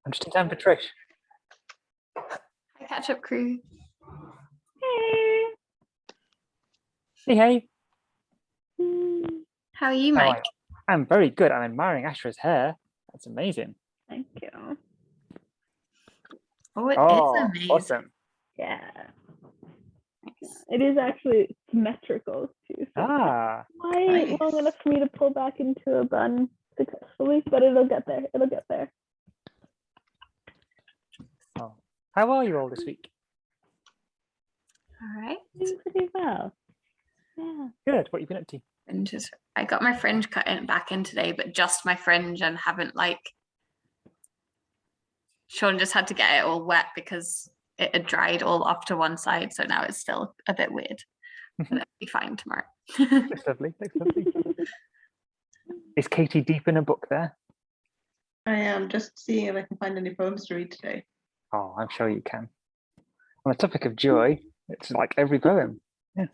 I'm just in time for Trish. Hi, catch-up crew. Hey. Hey. How are you, How are Mike? you? I'm very good. I'm admiring Ashra's hair. That's amazing. Thank you. Oh, it is amazing. Awesome. Yeah. Nice. It is actually symmetrical too. So Ah, quite long enough for me to pull back into a bun successfully, but it'll get there. It'll get there. oh. How are you all this week? All right. Doing pretty well. Yeah. Good. What have you been up to? And just, I got my fringe cut back in today, but just my fringe, and haven't Sean just had to get it all wet because it had dried all off to one side, so now it's still a bit weird. But it'll be fine tomorrow. Looks lovely. Looks lovely. Is Katie deep in a book there? I am just seeing if I can find any poems to read today. Oh, I'm sure you can. On the topic of joy, it's like every poem. Yeah.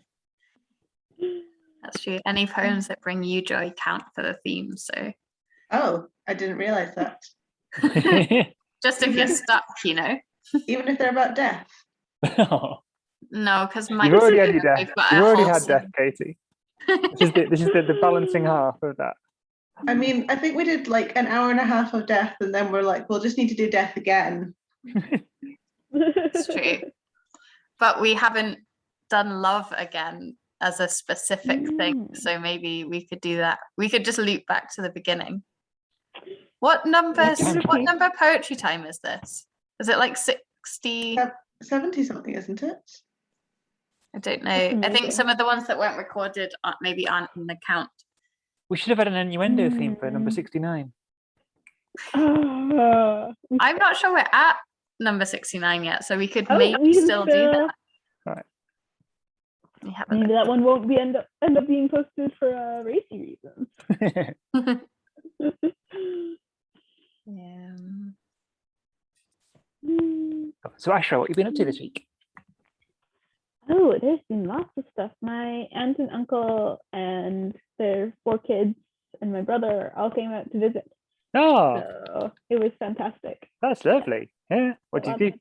That's true. Any poems that bring you joy count for the theme. So Oh, I didn't realize that. just if you're stuck, Even if they're about death. Oh, No, because you've already had your death. You've already had death, Katie. This is the balancing half of that. I mean, I think we did like an hour and a half of death, and then we're like, we'll just need to do death again. It's true. But we haven't done love again as a specific thing. So maybe we could do that. We could just loop back to the beginning. What number poetry time is this? Is it like 60? 70 something, isn't it? I don't know. I think some of the ones that weren't recorded maybe aren't in the count. We should have had an innuendo theme for number 69. I'm not sure we're at number 69 yet, so we could maybe still do that. All right. Maybe that one won't be end up being posted for racy reasons. Yeah. So Ashra, what have you been up to this week? Oh, there's been lots of stuff. My aunt and uncle and their 4 kids and my brother all came out to visit. Oh, so it was fantastic. That's lovely. Yeah. What did you do?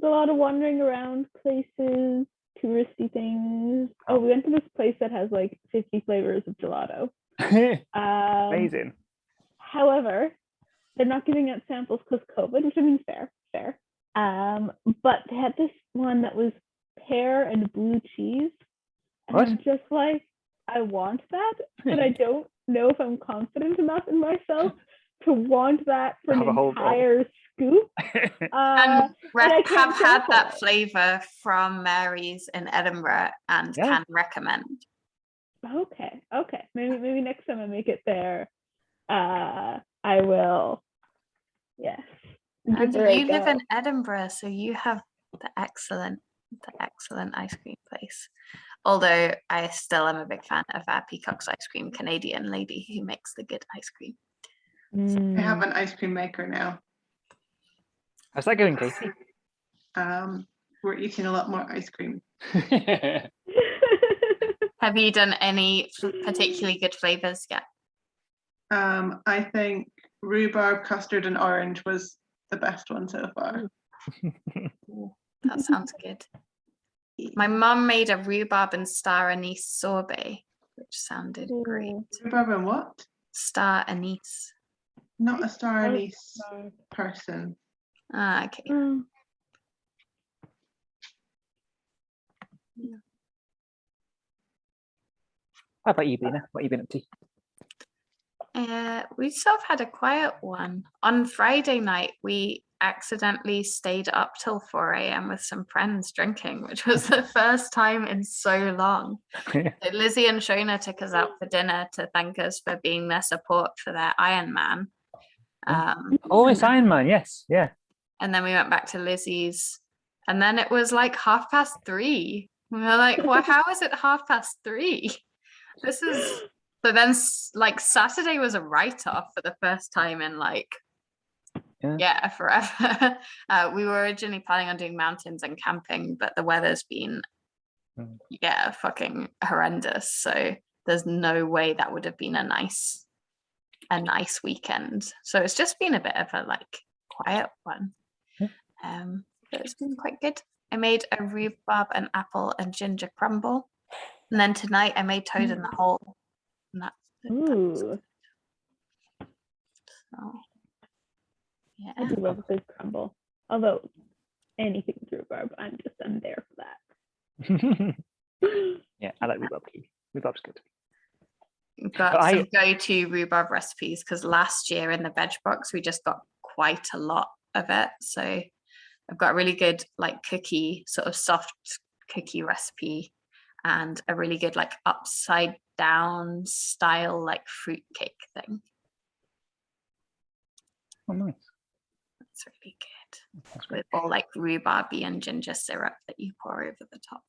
A lot of wandering around places, touristy things. Oh, we went to this place that has like 50 flavors of gelato. Amazing. However, they're not giving out samples because COVID, which I mean fair. But they had this one that was pear and blue cheese. And what? I'm just like, I want that, but I don't know if I'm confident enough in myself to want that for an entire scoop. And have had that flavor from Mary's in Edinburgh and can recommend. Okay. Maybe next time I make it there, I will. Yes. And you live in Edinburgh, so you have the excellent ice cream place. Although I still am a big fan of our Peacock's Ice Cream Canadian lady who makes the good ice cream. I have an ice cream maker now. How's that going, Katie? We're eating a lot more ice cream. Have you done any particularly good flavors yet? I think rhubarb, custard, and orange was the best one so far. That sounds good. My mum made a rhubarb and star anise sorbet, which sounded great. Rhubarb and what? Star anise. Not a star anise person. Ah, okay. How about you, Bina? What have you been up to? We sort of had a quiet one. On Friday night, we accidentally stayed up till 4 a.m. with some friends drinking, which was the first time in so long. So Lizzie and Shona took us out for dinner to thank us for being their support for their Iron Man. It's Iron Man, yes, yeah. And then we went back to Lizzie's, and then it was like 3:30. We were like, well, how is it 3:30? This is... So then, like, Saturday was a write-off for the first time in, like, forever. We were originally planning on doing mountains and camping, but the weather's been, fucking horrendous. So there's no way that would have been a nice weekend. So it's just been a bit of a, like, quiet one. Yeah. But it's been quite good. I made a rhubarb and apple and ginger crumble. And then tonight I made toad in the hole. And that was Ooh, so, yeah. I do love a good crumble. Although anything with rhubarb, I'm there for that. Yeah, I like rhubarb too. Rhubarb's good. We've got some go-to rhubarb recipes because last year in the veg box we just got quite a lot of it. So I've got a really good like cookie, sort of soft cookie recipe, and a really good like upside down style like fruit cake thing. Oh, nice. It's really good. With all like rhubarby and ginger syrup that you pour over the top.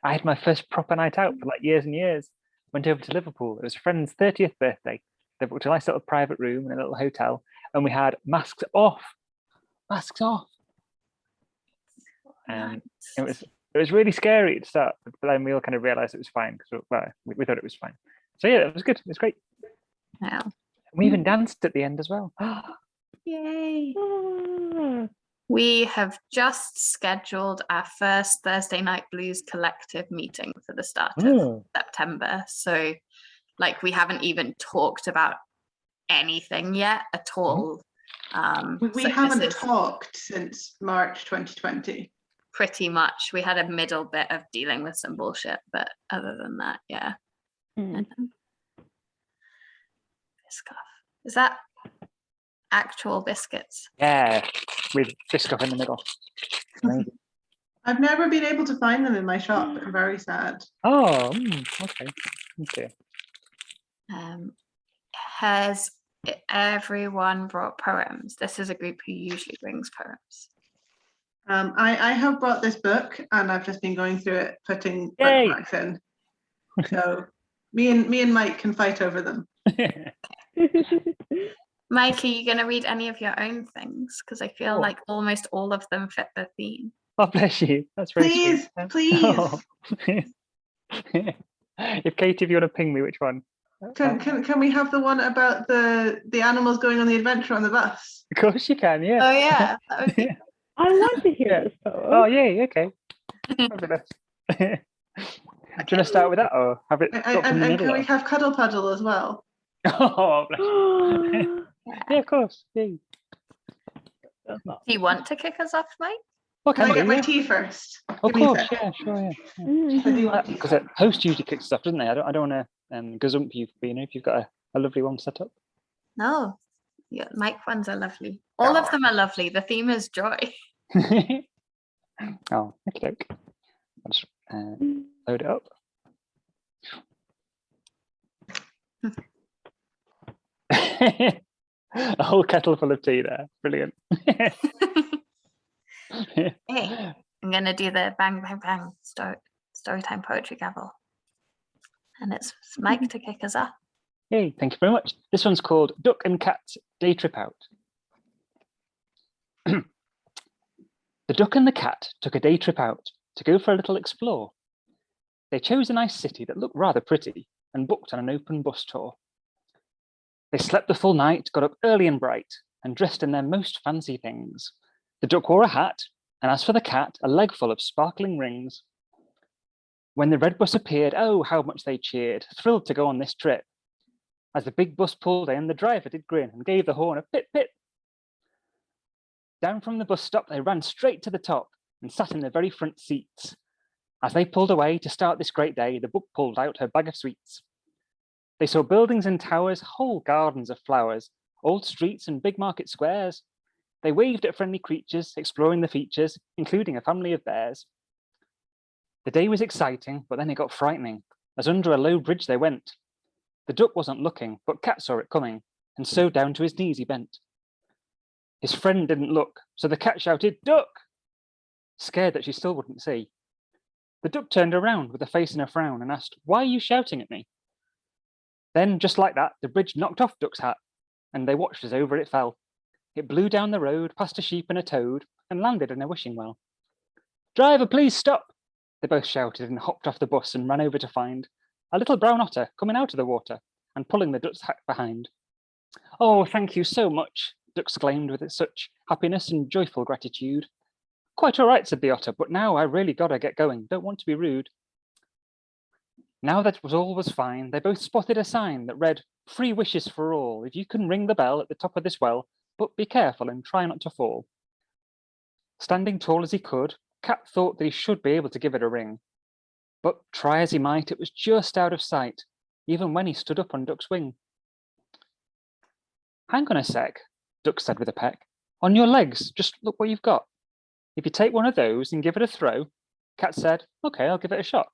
I had my first proper night out for like years and years. Went over to Liverpool. It was a friend's 30th birthday. They booked a nice little private room in a little hotel, and we had masks off. Masks off. It was really scary at the start, but then we all kind of realised it was fine because we thought it was fine. So yeah, it was good. It was great. Wow. We even danced at the end as well. Yay! We have just scheduled our first Thursday Night Blues collective meeting for the start of September. So, like, we haven't even talked about anything yet at all. We haven't talked since March 2020. Pretty much. We had a middle bit of dealing with some bullshit, but other than that, yeah. Biscoff. Is that actual biscuits? Yeah, with Biscoff in the middle. Amazing. I've never been able to find them in my shop. I'm very sad. Oh, okay. Okay. Has everyone brought poems? This is a group who usually brings poems. I have brought this book and I've just been going through it, putting bookmarks in. So me and Mike can fight over them. Mike, are you going to read any of your own things? Because I feel like almost all of them fit the theme. Oh, bless you. That's very sweet. Please. Oh. If Katie, if you want to ping me, which one? Can we have the one about the animals going on the adventure on the bus? Of course you can, yeah. Oh yeah. That would be I want to hear this poem. Oh yay, okay. Do you want to start with that or have it? And can we have Cuddle Puddle as well? Oh, bless you. Yeah, of course. Yay. Do you want to kick us off, Mike? Well, can I get my tea first? Of course, yeah, sure, yeah. Because a host usually kicks stuff, doesn't they? I don't want to gazump you, if you've got a lovely one set up. No, yeah, Mike ones are lovely. All of them are lovely. The theme is joy. Oh, okay. I'll just load it up. A whole kettle full of tea there. Brilliant. Hey, I'm going to do the bang, bang, bang Storytime poetry gavel. And it's Mike to kick us off. Hey, thank you very much. This one's called Duck and Cat Day Trip Out. The duck and the cat took a day trip out to go for a little explore. They chose a nice city that looked rather pretty and booked on an open bus tour. They slept the full night, got up early and bright, and dressed in their most fancy things. The duck wore a hat, and as for the cat, a leg full of sparkling rings. When the red bus appeared, oh, how much they cheered, thrilled to go on this trip. As the big bus pulled in, the driver did grin and gave the horn a pip pip. Down from the bus stop, they ran straight to the top and sat in the very front seats. As they pulled away to start this great day, the book pulled out her bag of sweets. They saw buildings and towers, whole gardens of flowers, old streets and big market squares. They waved at friendly creatures, exploring the features, including a family of bears. The day was exciting, but then it got frightening, as under a low bridge they went. The duck wasn't looking, but Cat saw it coming, and so down to his knees he bent. His friend didn't look, so the cat shouted, "Duck!" Scared that she still wouldn't see. The duck turned around with a face and a frown and asked, "Why are you shouting at me?" Then, just like that, the bridge knocked off Duck's hat, and they watched as over it fell. It blew down the road, past a sheep and a toad, and landed in a wishing well. "Driver, please stop!" They both shouted and hopped off the bus and ran over to find a little brown otter coming out of the water and pulling the duck's hat behind. Oh, thank you so much, Duck exclaimed with such happiness and joyful gratitude. Quite all right, said the otter, but now I really gotta get going. Don't want to be rude. Now that all was fine, they both spotted a sign that read, "Free wishes for all. If you can ring the bell at the top of this well, but be careful and try not to fall." Standing tall as he could, Cat thought that he should be able to give it a ring. But try as he might, it was just out of sight, even when he stood up on Duck's wing. Hang on a sec, Duck said with a peck. On your legs, just look what you've got. If you take one of those and give it a throw, Cat said, okay, I'll give it a shot.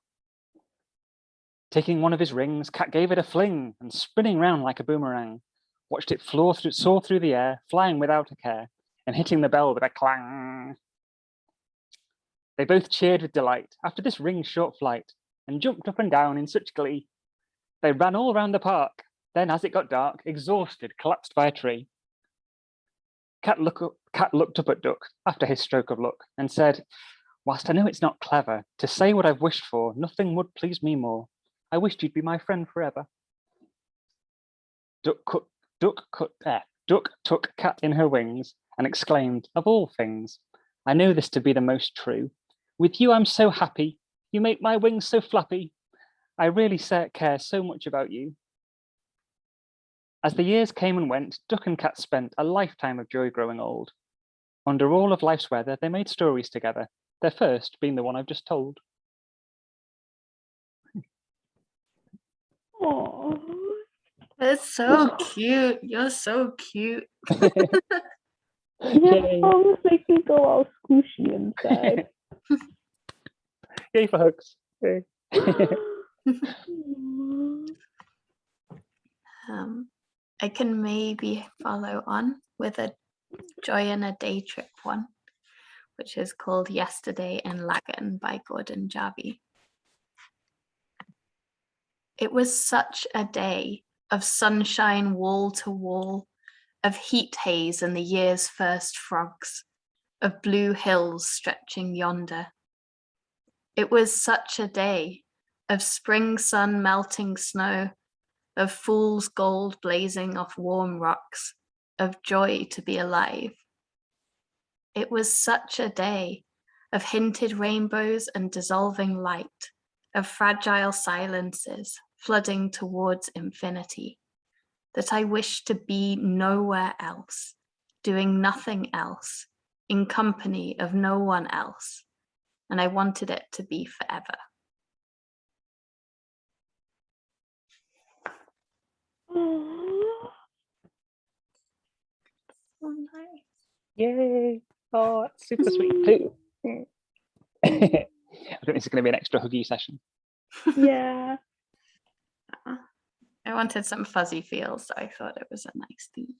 Taking one of his rings, Cat gave it a fling and spinning round like a boomerang, watched it soar through the air, flying without a care, and hitting the bell with a clang. They both cheered with delight after this ring's short flight and jumped up and down in such glee. They ran all round the park. Then, as it got dark, exhausted, collapsed by a tree. Cat looked up at Duck after his stroke of luck and said, whilst I know it's not clever to say what I've wished for, nothing would please me more. I wished you'd be my friend forever. Duck took Cat in her wings and exclaimed, of all things, I know this to be the most true. With you I'm so happy. You make my wings so flappy. I really care so much about you. As the years came and went, Duck and Cat spent a lifetime of joy growing old. Under all of life's weather, they made stories together, their first being the one I've just told. Aww. It's so cute. You're so cute. Your Yay. arms make me go all squishy inside. Yay for hugs. Yay. I can maybe follow on with a Joy in a Day Trip one, which is called Yesterday in Lagan by Gordon Jarvie. It was such a day of sunshine wall to wall, of heat haze and the year's first frogs, of blue hills stretching yonder. It was such a day of spring sun melting snow, of fool's gold blazing off warm rocks, of joy to be alive. It was such a day of hinted rainbows and dissolving light, of fragile silences flooding towards infinity, that I wished to be nowhere else, doing nothing else, in company of no one else, and I wanted it to be forever. So nice. Yay. Oh, that's super sweet too. I think this is going to be an extra huggy session. Yeah. I wanted some fuzzy feels, so I thought it was a nice theme.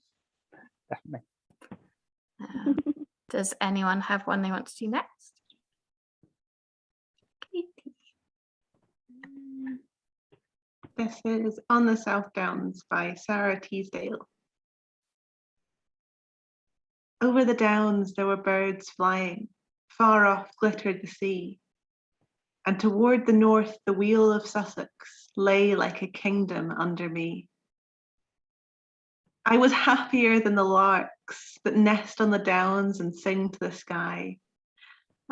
Definitely. Does anyone have one they want to do next? Katie. This is On the South Downs by Sarah Teasdale. Over the downs there were birds flying, far off glittered the sea, and toward the north the wheel of Sussex lay like a kingdom under me. I was happier than the larks that nest on the downs and sing to the sky.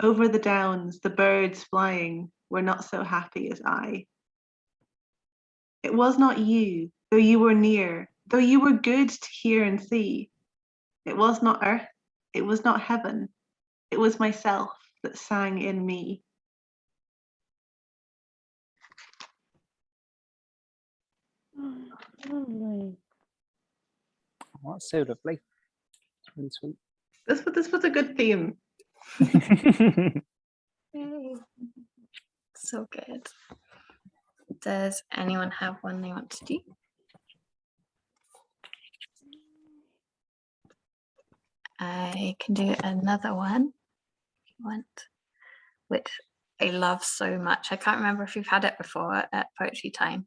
Over the downs the birds flying were not so happy as I. It was not you, though you were near, though you were good to hear and see. It was not earth, it was not heaven, it was myself that sang in me. Lovely. Oh, that's so lovely. It's really sweet. This was a good theme. Yay. So good. Does anyone have one they want to do? I can do another one if you want, which I love so much. I can't remember if you've had it before at Poetry Time,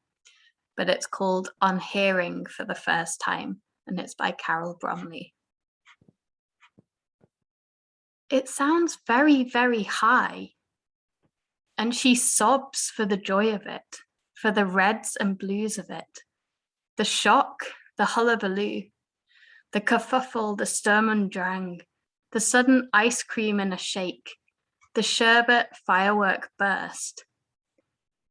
but it's called On Hearing for the First Time, and it's by Carol Bromley. It sounds very, very high, and she sobs for the joy of it, for the reds and blues of it, the shock, the hullabaloo, the kerfuffle, the Sturm und Drang, the sudden ice cream in a shake, the sherbet firework burst.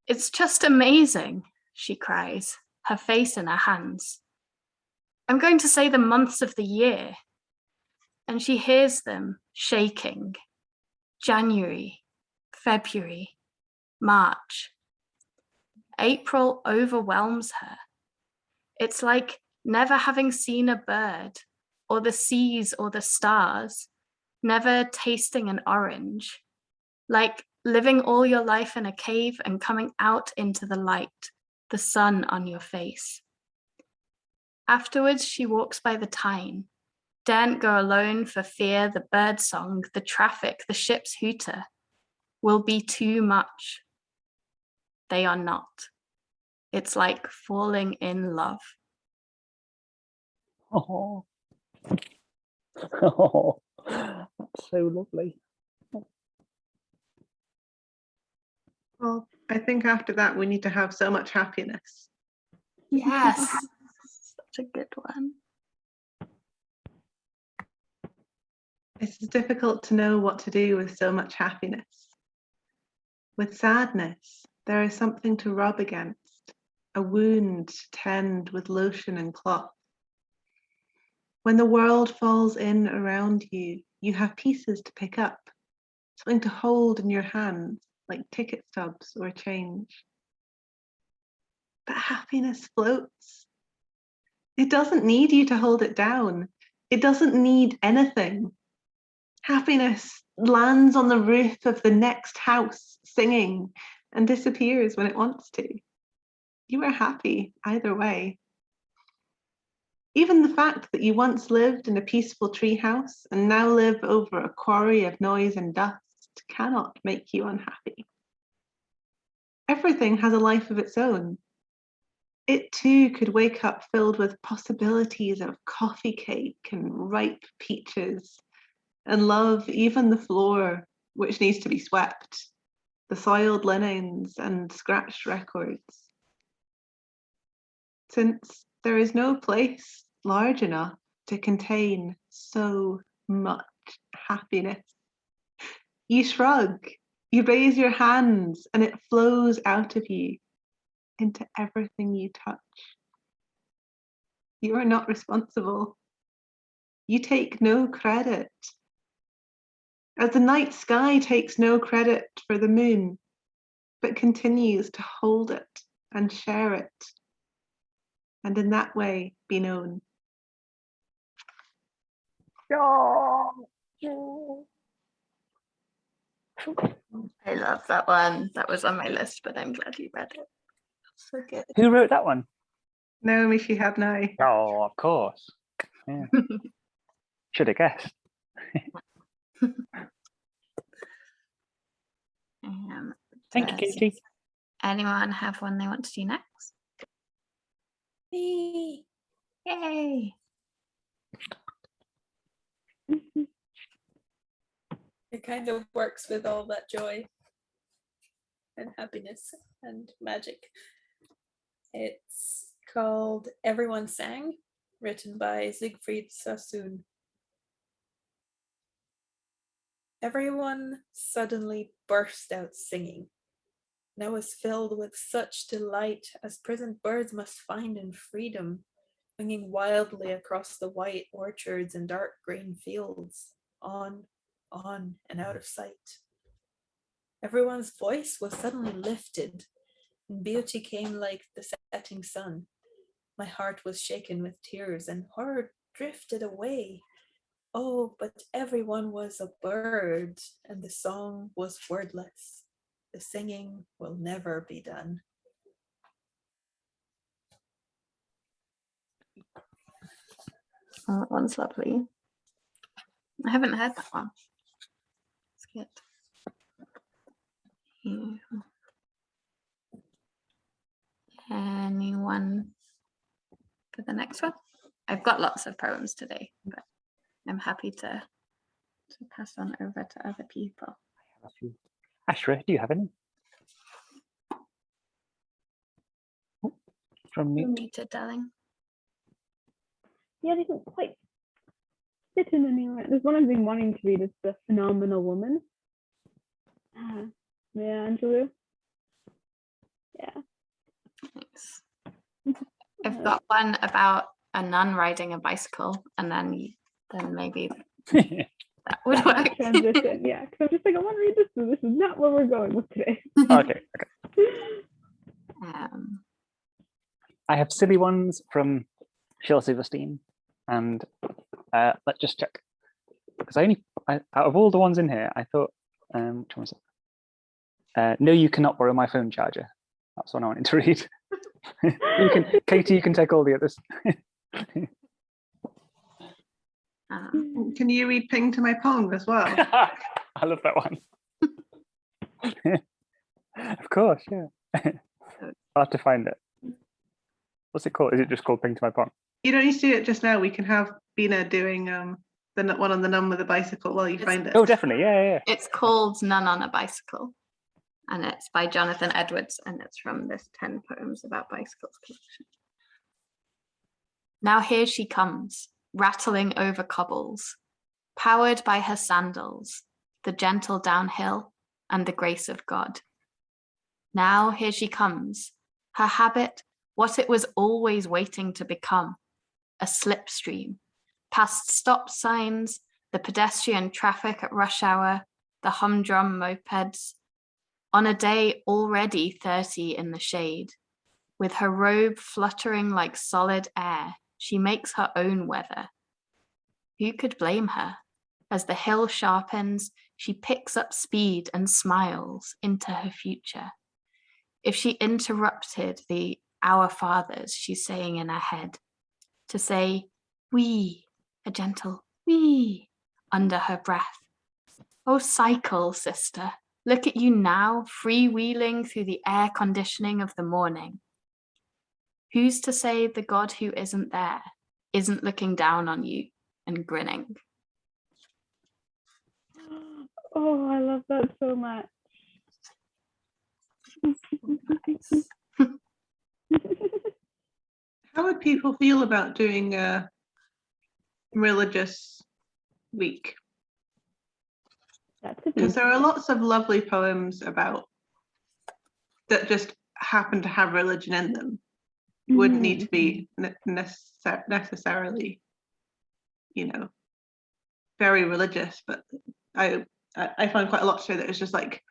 It's just amazing, she cries, her face in her hands. I'm going to say the months of the year. And she hears them shaking. January, February, March. April overwhelms her. It's like never having seen a bird or the seas or the stars, never tasting an orange, like living all your life in a cave and coming out into the light, the sun on your face. Afterwards, she walks by the Tyne, daren't go alone for fear the bird song, the traffic, the ship's hooter will be too much. They are not. It's like falling in love. Oh, oh, that's so lovely. Well, I think after that we need to have so much happiness. Yes, such a good one. It's difficult to know what to do with so much happiness. With sadness, there is something to rub against, a wound to tend with lotion and cloth. When the world falls in around you, you have pieces to pick up, something to hold in your hands, like ticket stubs or change. But happiness floats. It doesn't need you to hold it down. It doesn't need anything. Happiness lands on the roof of the next house singing and disappears when it wants to. You are happy either way. Even the fact that you once lived in a peaceful treehouse and now live over a quarry of noise and dust cannot make you unhappy. Everything has a life of its own. It too could wake up filled with possibilities of coffee cake and ripe peaches, and love even the floor, which needs to be swept, the soiled linens and scratched records. Since there is no place large enough to contain so much happiness, you shrug, you raise your hands, and it flows out of you into everything you touch. You are not responsible. You take no credit. As the night sky takes no credit for the moon, but continues to hold it and share it, and in that way be known. I love that one. That was on my list, but I'm glad you read it. So good. Who wrote that one? Naomi Shihab. Oh, of course. Yeah. Should have guessed. Thank you, Does Katie. anyone have one they want to do next? Me. Yay! It kind of works with all that joy and happiness and magic. It's called Everyone Sang, written by Siegfried Sassoon. Everyone suddenly burst out singing, and I was filled with such delight as prisoned birds must find in freedom, winging wildly across the white orchards and dark green fields, on, and out of sight. Everyone's voice was suddenly lifted, and beauty came like the setting sun. My heart was shaken with tears, and horror drifted away. Oh, but everyone was a bird, and the song was wordless. The singing will never be done. Oh, that one's lovely. I haven't heard that one. It's good. Yeah. Anyone for the next one? I've got lots of poems today, but I'm happy to pass on over to other people. Ashra, do you have any? from me. You're muted, darling. Yeah, they don't quite fit in anywhere. There's one I've been wanting to read. It's The Phenomenal Woman. Yeah, Angelou. Yeah. Thanks. I've got one about a nun riding a bicycle, and then maybe that would work. Transition, yeah. Because I'm just like, I want to read this, so this is not where we're going with today. Okay. Um, I have silly ones from Shel Silverstein, and let's just check. Because out of all the ones in here, I thought, which one was it? No, you cannot borrow my phone charger. That's what I wanted to read. Katie, you can take all the others. Can you read Ping to My Pong as well? I love that one. Of course, yeah. I'll have to find it. What's it called? Is it just called Ping to My Pong? You don't need to do it just now. We can have Bina doing the one on the nun with a bicycle while you find it. Oh, definitely. Yeah. It's called Nun on a Bicycle, and it's by Jonathan Edwards, and it's from this 10 Poems About Bicycles collection. Now here she comes, rattling over cobbles, powered by her sandals, the gentle downhill, and the grace of God. Now here she comes, her habit, what it was always waiting to become, a slipstream, past stop signs, the pedestrian traffic at rush hour, the humdrum mopeds, on a day already 30 in the shade. With her robe fluttering like solid air, she makes her own weather. Who could blame her? As the hill sharpens, she picks up speed and smiles into her future. If she interrupted the Our Fathers she's saying in her head, to say, "We," a gentle "we," under her breath. Oh, cycle, sister. Look at you now, freewheeling through the air conditioning of the morning. Who's to say the God who isn't there isn't looking down on you and grinning? Oh, I love that so much. How would people feel about doing a religious week? That's a Because there are lots of lovely poems about that just happen to have religion in them. Wouldn't need to be necessarily, very religious, but I find quite a lot to say that it's just like,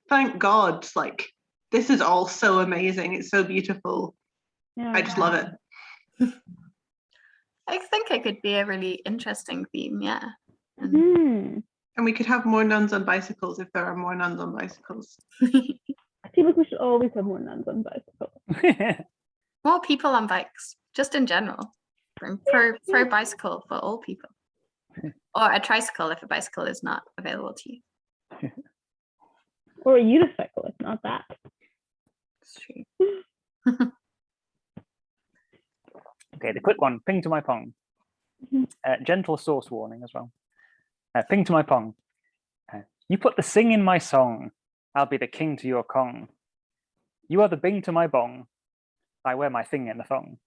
thank God, like this is all so amazing. It's so beautiful. Yeah. I just love it. I think it could be a really interesting theme, yeah. Mm. And we could have more nuns on bicycles if there are more nuns on bicycles. I feel like we should always have more nuns on bicycles. More people on bikes, just in general. Pro bicycle for all people. Or a tricycle if a bicycle is not available to you. Or a unicycle, if not that. It's true. Okay, the quick one, Ping to My Pong. Gentle source warning as well. Ping to My Pong. You put the sing in my song, I'll be the king to your Kong. You are the bing to my bong, I wear my thing in the thong.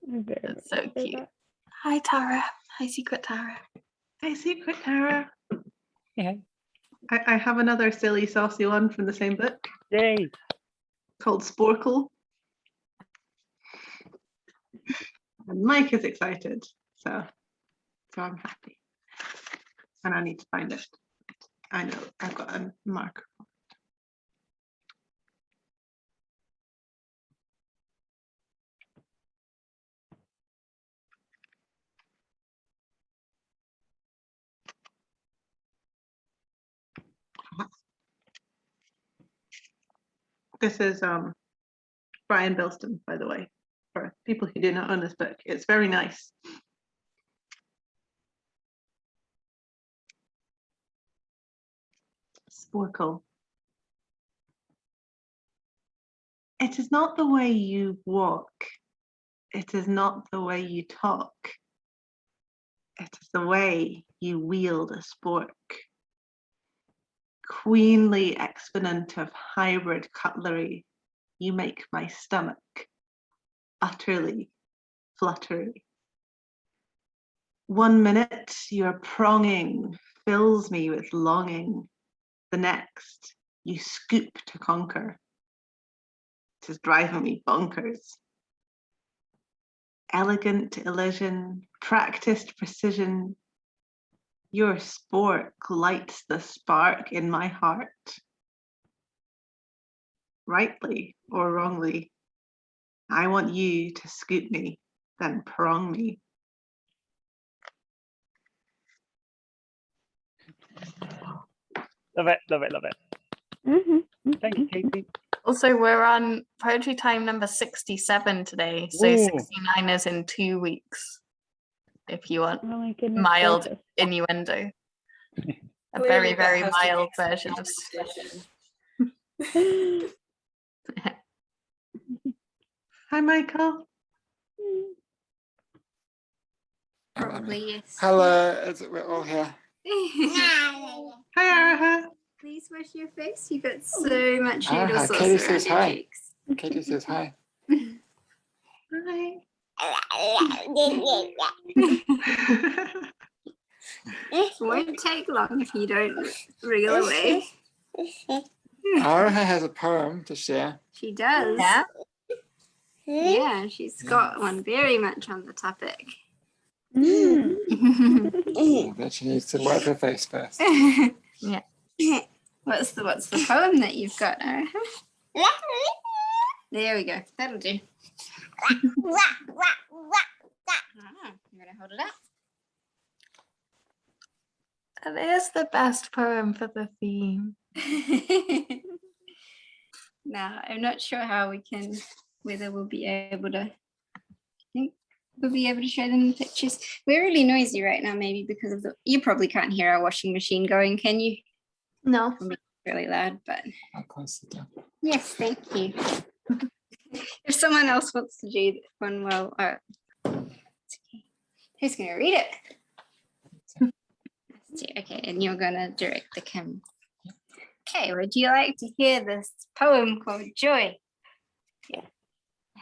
That's so cute. Hi, Tara. Hi, Secret Tara. Hi, Secret Tara. Yeah. I have another silly, saucy one from the same book. Yay. Called Sporkle. And Mike is excited, so I'm happy. And I need to find it. I know, I've got a marker. This is Brian Bilston, by the way, for people who do not own this book. It's very nice. Sporkle. It is not the way you walk. It is not the way you talk. It is the way you wield a spork. queenly exponent of hybrid cutlery, you make my stomach utterly fluttery. 1 minute your pronging fills me with longing, the next you scoop to conquer. It is driving me bonkers. Elegant elision, practiced precision, your spork lights the spark in my heart. Rightly or wrongly, I want you to scoop me, then prong me. Love it, love it, love it. Thank you, Katie. Also, we're on poetry time number 67 today. So Ooh. 69 is in 2 weeks. If you want Oh my goodness. mild gracious. innuendo. A Clearly very, that very has to be mild a version of edition. Hi, Michael. Probably yes. Hello, we're all here. Hi, Araha. Please wash your face. You've got so much noodle Hi, sauce Katie around says your hi. cheeks. Katie says hi. Hi. It won't take long if you don't wriggle away. Araha has a poem to share. She does. Yeah. Yeah, she's got one very much on the topic. That she needs to wipe her face first. Yeah. What's the poem that you've got, Araha? There we go. That'll do. You're gonna hold it up. That is the best poem for the theme. Now, I'm not sure whether we'll be able to, we'll be able to show them the pictures. We're really noisy right now, maybe because of you probably can't hear our washing machine going, can you? No. Really loud, but I'll close the door. yes, thank you. If someone else wants to do one, well, it's okay. Who's going to read it? Okay, and you're going to direct the camera. Okay, would you like to hear this poem called Joy? Yeah, it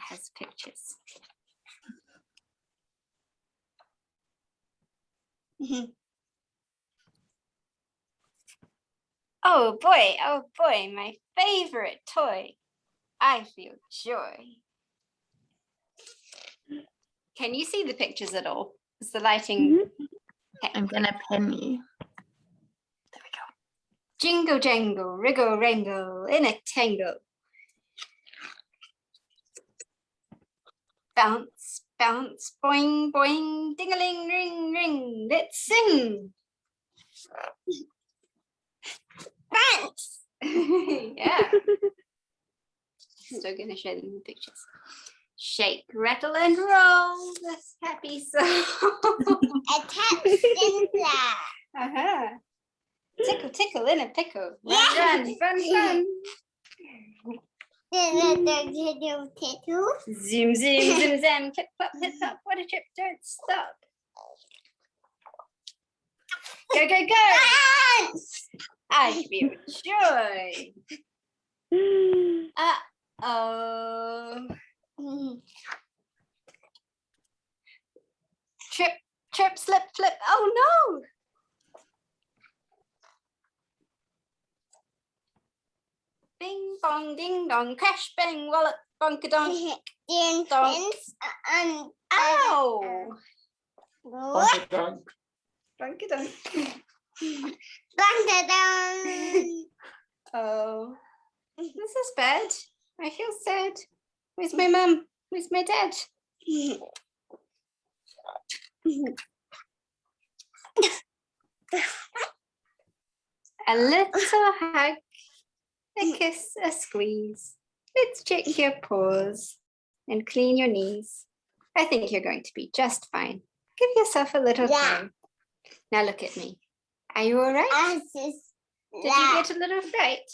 has pictures. Oh boy, my favorite toy. I feel joy. Can you see the pictures at all? Is the lighting? Okay. I'm gonna pin you. There we go. Jingle jangle, wriggle wrangle, in a tangle. Bounce, bounce, boing, boing, ding-a-ling, ring, ring. Let's sing. Bounce. Yeah. Still gonna show them the pictures. Shake, rattle, and roll this happy soul. Uh-huh. Tickle, tickle in a pickle. Run, run, fun, fun. Zoom, zoom, zoom, zam, clip, clop, hip, hop. What a trip, don't stop. Go, go, go. I feel joy. Uh-oh. Trip, trip, slip, flip. Oh no. Bing bong, ding dong, crash bang, wallop, bonkadonk, donk. Ow! Bonkadonk. Bonkadonk. Oh, this is bad. I feel sad. Where's my mum? Where's my dad? A little hug, a kiss, a squeeze. Let's check your paws and clean your knees. I think you're going to be just fine. Give yourself a little time. Now look at me. Are you all right? Did you get a little fright?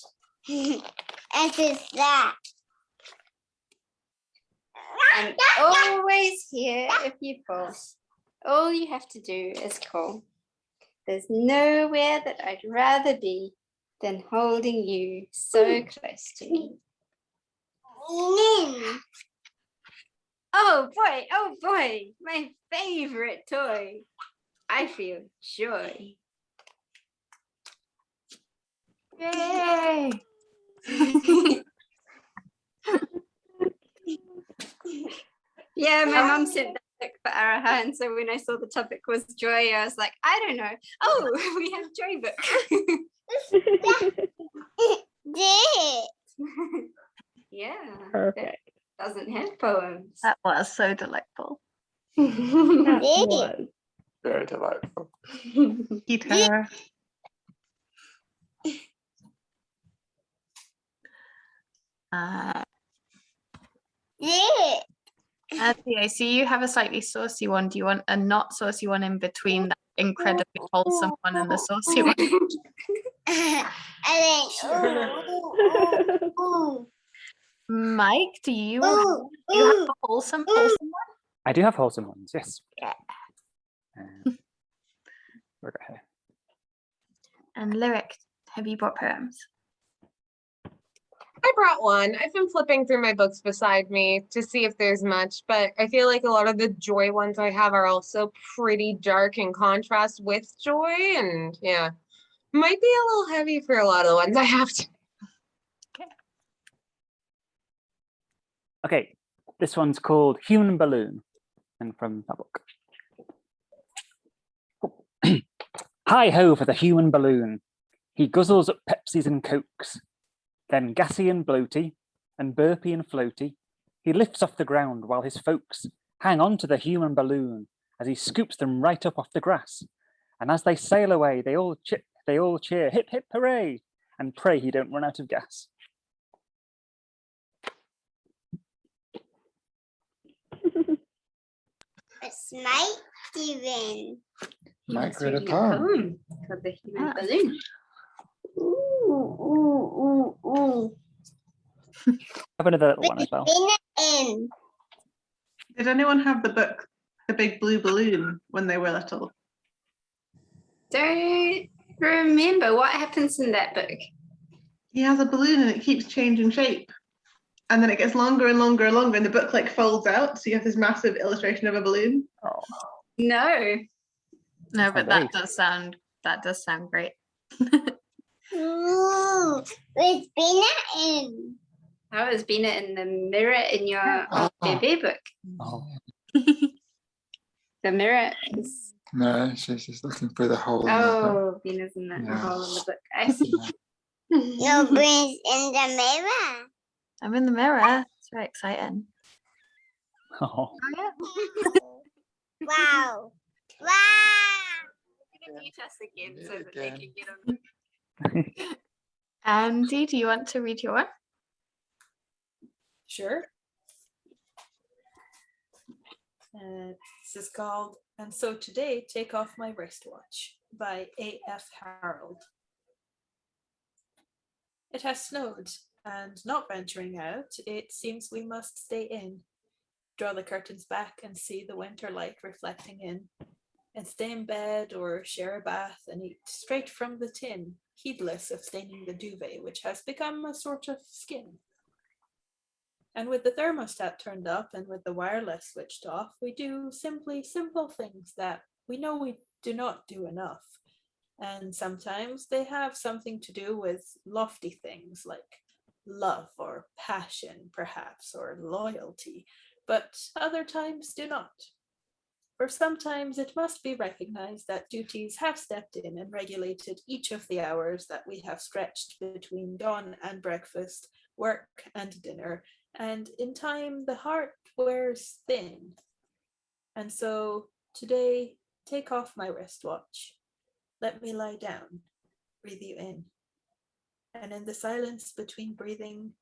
I'm always here if you fall. All you have to do is call. There's nowhere that I'd rather be than holding you so close to me. Oh boy, my favorite toy. I feel joy. Yay! Yeah, my mom sent that book for Araha, and so when I saw the topic was joy, I was like, I don't know. Oh, we have joy book. Yeah. Perfect. Doesn't have poems. That was so delightful. That was. Very delightful. Guitar. Andy, I see you have a slightly saucy one. Do you want a not saucy one in between that incredibly wholesome one and the saucy one? Mike, do you have a wholesome one? I do have wholesome ones, yes. Yeah. We're go here. And Lyric, have you brought poems? I brought one. I've been flipping through my books beside me to see if there's much, but I feel like a lot of the joy ones I have are also pretty dark in contrast with joy, and yeah, might be a little heavy for a lot of the ones I have to. Okay, this one's called Human Balloon, and from that book. Hi ho for the human balloon. He guzzles up Pepsis and Cokes, then gassy and bloaty, and burpy and floaty. He lifts off the ground while his folks hang on to the human balloon as he scoops them right up off the grass. And as they sail away, they all cheer, hip hip hooray, and pray he don't run out of gas. It's Mike Steven. Mike read a poem. Called The Human Balloon. I have another little one as well. Did anyone have the book, The Big Blue Balloon, when they were little? Don't remember what happens in that book. He has a balloon and it keeps changing shape. And then it gets longer and longer and longer, and the book like folds out. So you have this massive illustration of a balloon. Oh, No. No, but Sounds that does sound great. Ooh, where's Bina in? How is Bina in the mirror in your baby book? Oh, The mirror is. no, she's just looking for the hole in the book. Oh, Bina's in the Yeah. hole in the book. I see. Nobody's in the mirror. I'm in the mirror. It's very exciting. oh. Wow. Wow. I'm gonna mute us again so Yeah, that they again. can get on. Andy, do you want to read your one? Sure. This is called And So Today Take Off My Wristwatch by A.F. Harold. It has snowed, and not venturing out, it seems we must stay in. Draw the curtains back and see the winter light reflecting in, and stay in bed or share a bath and eat straight from the tin, heedless of staining the duvet, which has become a sort of skin. And with the thermostat turned up and with the wireless switched off, we do simply simple things that we know we do not do enough. And sometimes they have something to do with lofty things like love or passion, perhaps, or loyalty, but other times do not. For sometimes it must be recognized that duties have stepped in and regulated each of the hours that we have stretched between dawn and breakfast, work and dinner, and in time the heart wears thin. And so today, take off my wristwatch. Let me lie down, breathe you in. And in the silence between breathing,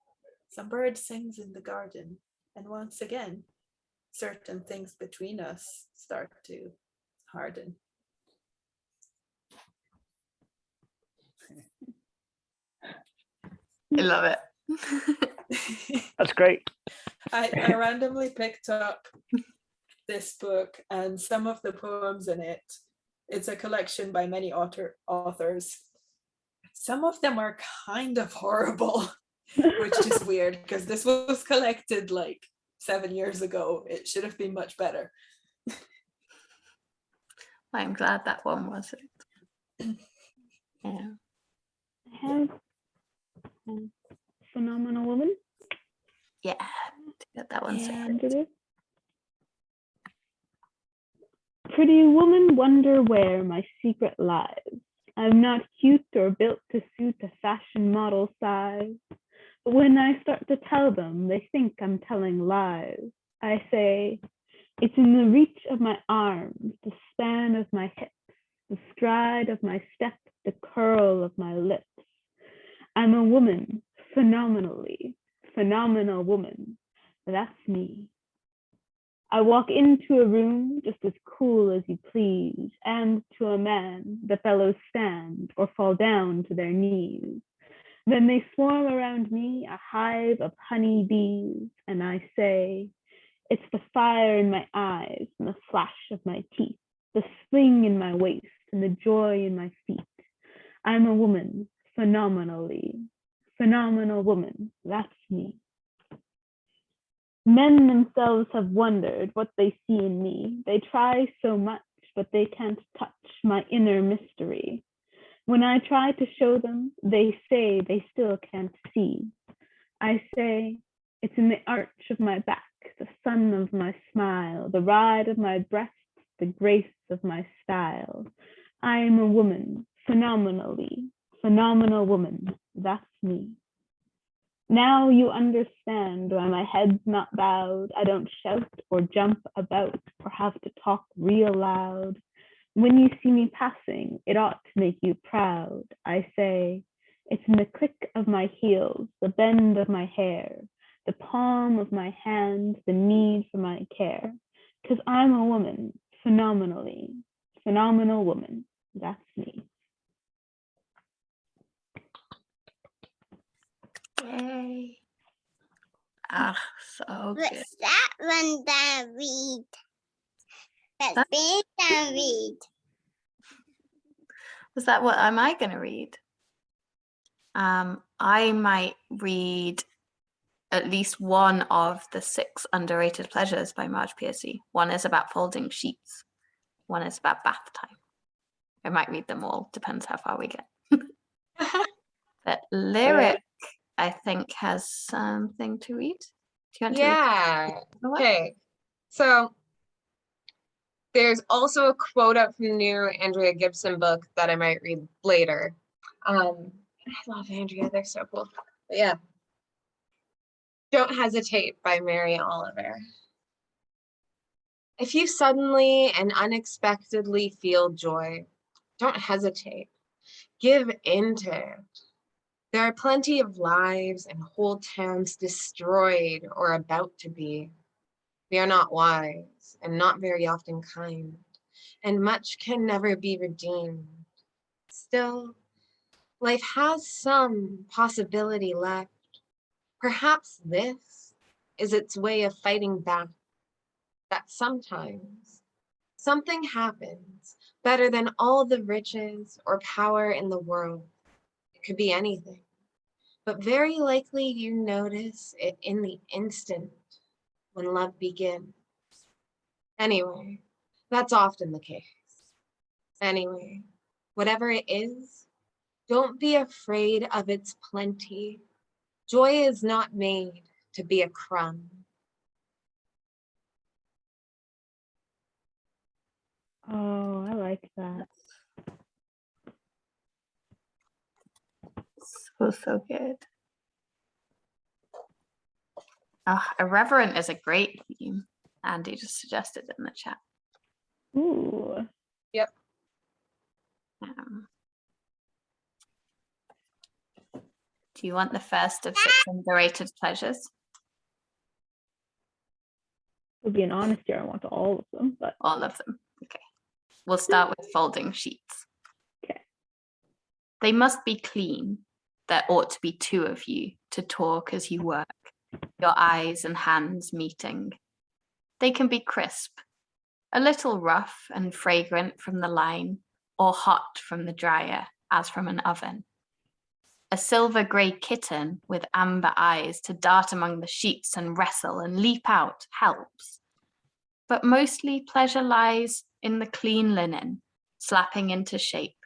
some bird sings in the garden, and once again, certain things between us start to harden. I love it. That's great. I randomly picked up this book, and some of the poems in it, it's a collection by many authors. Some of them are kind of horrible, which is weird because this was collected like 7 years ago. It should have been much better. I'm glad that one wasn't. Yeah. I have Phenomenal Woman. Yeah. Get that one And second. it is. Pretty woman, wonder where my secret lies. I'm not cute or built to suit a fashion model size. But when I start to tell them, they think I'm telling lies. I say, it's in the reach of my arms, the span of my hips, the stride of my step, the curl of my lips. I'm a woman, phenomenally, phenomenal woman. That's me. I walk into a room just as cool as you please, and to a man, the fellows stand or fall down to their knees. Then they swarm around me, a hive of honey bees, and I say, it's the fire in my eyes and the flash of my teeth, the spring in my waist and the joy in my feet. I'm a woman, phenomenally, phenomenal woman. That's me. Men themselves have wondered what they see in me. They try so much, but they can't touch my inner mystery. When I try to show them, they say they still can't see. I say, it's in the arch of my back, the sun of my smile, the ride of my breasts, the grace of my style. I am a woman, phenomenally, phenomenal woman. That's me. Now you understand why my head's not bowed. I don't shout or jump about or have to talk real loud. When you see me passing, it ought to make you proud. I say, it's in the click of my heels, the bend of my hair, the palm of my hand, the need for my care. Because I'm a woman, phenomenally, phenomenal woman. That's me. Yay. Ah, so good. What's that one that read? That's That- big that read. Was that what am I going to read? I might read at least one of the 6 underrated pleasures by Marge Piercy. One is about folding sheets. One is about bath time. I might read them all, depends how far we get. But Lyric, I think, has something to read. Do you want to Yeah. read? Okay. So there's also a quote up from the new Andrea Gibson book that I might read later. I love Andrea, they're so cool. But yeah. Don't Hesitate by Mary Oliver. If you suddenly and unexpectedly feel joy, don't hesitate. Give in to it. There are plenty of lives and whole towns destroyed or about to be. We are not wise and not very often kind, and much can never be redeemed. Still, life has some possibility left. Perhaps this is its way of fighting back, that sometimes something happens better than all the riches or power in the world. It could be anything, but very likely you notice it in the instant when love begins. Anyway, that's often the case. Anyway, whatever it is, don't be afraid of its plenty. Joy is not made to be a crumb. Oh, I like that. So good. Oh, irreverent is a great theme. Andy just suggested it in the chat. Ooh. Yep. Do you want the first of 6 underrated pleasures? To be an honest here, I want all of them, but All of them. Okay. We'll start with folding sheets. okay. They must be clean. There ought to be 2 of you to talk as you work, your eyes and hands meeting. They can be crisp, a little rough and fragrant from the line, or hot from the dryer, as from an oven. A silver grey kitten with amber eyes to dart among the sheets and wrestle and leap out helps. But mostly pleasure lies in the clean linen, slapping into shape.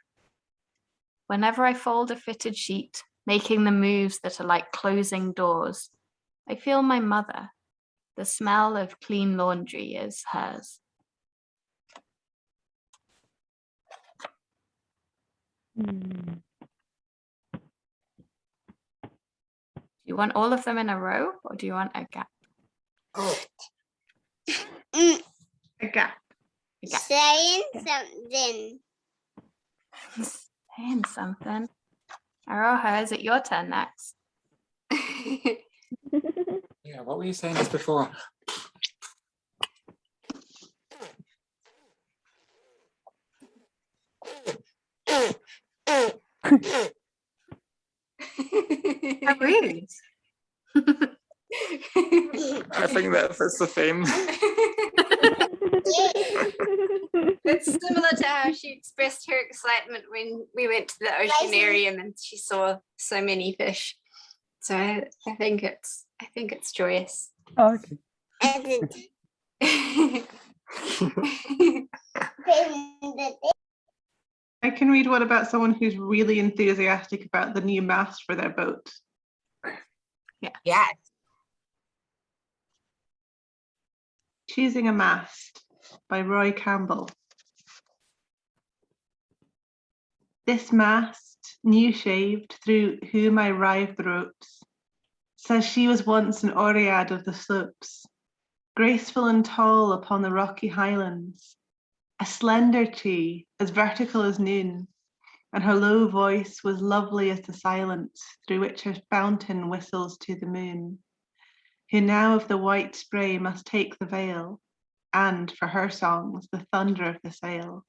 Whenever I fold a fitted sheet, making the moves that are like closing doors, I feel my mother. The smell of clean laundry is hers. Hmm. Do you want all of them in a row or do you want a gap? Mm, A gap. A gap. saying something. Saying something. Aroha, is it your turn next? Yeah, what were you saying just before? How rude. I think that's the theme. It's similar to how she expressed her excitement when we went to the oceanarium and she saw so many fish. So I think it's joyous. Oh, okay. I can read one about someone who's really enthusiastic about the new mast for their boat. Yes. Choosing a Mast by Roy Campbell. This mast, new shaved, through whom I rive the ropes, says she was once an Oread of the slopes, graceful and tall upon the rocky highlands, a slender tree, as vertical as noon, and her low voice was lovely as the silence through which her fountain whistles to the moon, who now of the white spray must take the veil, and for her songs the thunder of the sail.